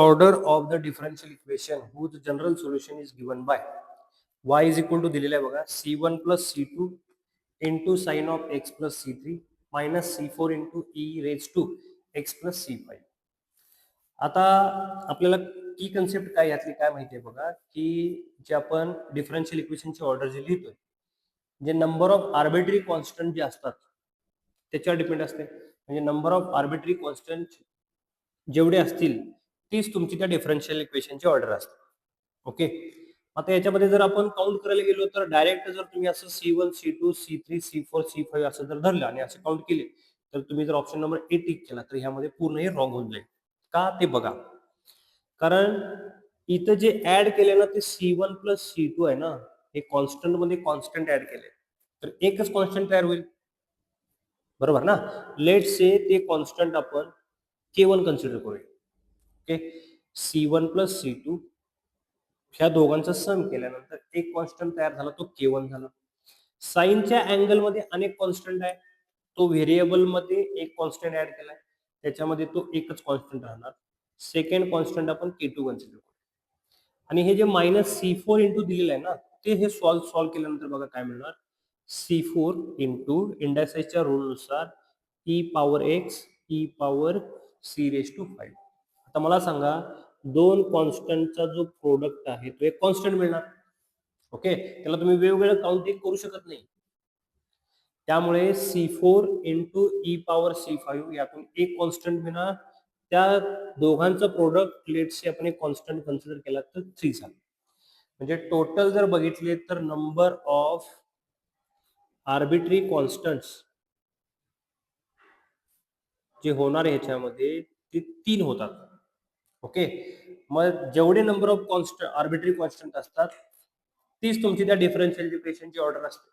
order of the differential equation whose general solution is given by y is equal to दिलेला आहे बघा c1 plus c2 into sin of x plus c3 minus c4 into e raised to x plus c5. आता आपल्याला की concept काय यातली काय माहिती आहे बघा की जे आपण डिफरन्शियल इक्वेशनची ऑर्डर जे लिहितोय जे नंबर ऑफ आर्बिटरी कॉन्स्टंट जे असतात त्याच्यावर डिपेंड असते. म्हणजे नंबर ऑफ आर्बिटरी कॉन्स्टंट जेवढे असतील तीच तुमची त्या डिफरन्शियल इक्वेशनची ऑर्डर असते. ओके, आता याच्यामध्ये जर आपण काउंट करायला गेलो तर डायरेक्ट जर तुम्ही असं C1 C2 C3 C4 C5 असं जर धरलं आणि असं काउंट केले तर तुम्ही जर ऑप्शन नंबर ए टिक केला तर ह्यामध्ये पूर्ण हे रॉंग होऊन जाईल. का ते बघा, कारण इथं जे ऍड केले ना ते C1 प्लस C2 आहे ना, हे कॉन्स्टंट मध्ये कॉन्स्टंट ऍड केले तर एकच कॉन्स्टंट तयार होईल, बरोबर ना. लेट से ते कॉन्स्टंट आपण K1 कन्सिडर करूया. ओके, C1 प्लस C2 ह्या दोघांचा सम केल्यानंतर एक कॉन्स्टंट तयार झाला तो K1 झाला. साईनच्या अँगल मध्ये अनेक कॉन्स्टंट आहे, तो व्हेरिएबल मध्ये एक कॉन्स्टंट ऍड केलाय त्याच्यामध्ये तो एकच कॉन्स्टंट राहणार. सेकंड कॉन्स्टंट आपण K2 कन्सिडर करू. आणि हे जे मायनस C4 इंटू दिलेलं आहे ना ते हे सॉल्व्ह केल्यानंतर बघा काय मिळणार. C4 इंटू इंडायसाइजच्या रूलनुसार e power x e power c raise to 5. आता मला सांगा दोन कॉन्स्टंटचा जो प्रोडक्ट आहे तो एक कॉन्स्टंट मिळणार. ओके, त्याला तुम्ही वेगवेगळं काउंटिंग करू शकत नाही. त्यामुळे C4 into E power C5 यातून एक कॉन्स्टंट मिळणार. त्या दोघांचं प्रोडक्ट लेटशी आपण एक कॉन्स्टंट कन्सिडर केला तर 3 झालं. म्हणजे टोटल जर बघितले तर नंबर ऑफ आर्बिट्री कॉन्स्टंट्स जे होणार आहे ह्याच्यामध्ये ते 3 होतात. ओके, मग जेवढे number of constant arbitrary constant असतात तीच तुमची त्या डिफरन्शियल इक्वेशनची ऑर्डर असते.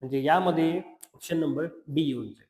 म्हणजे यामध्ये ऑप्शन नंबर डी येऊन जाईल.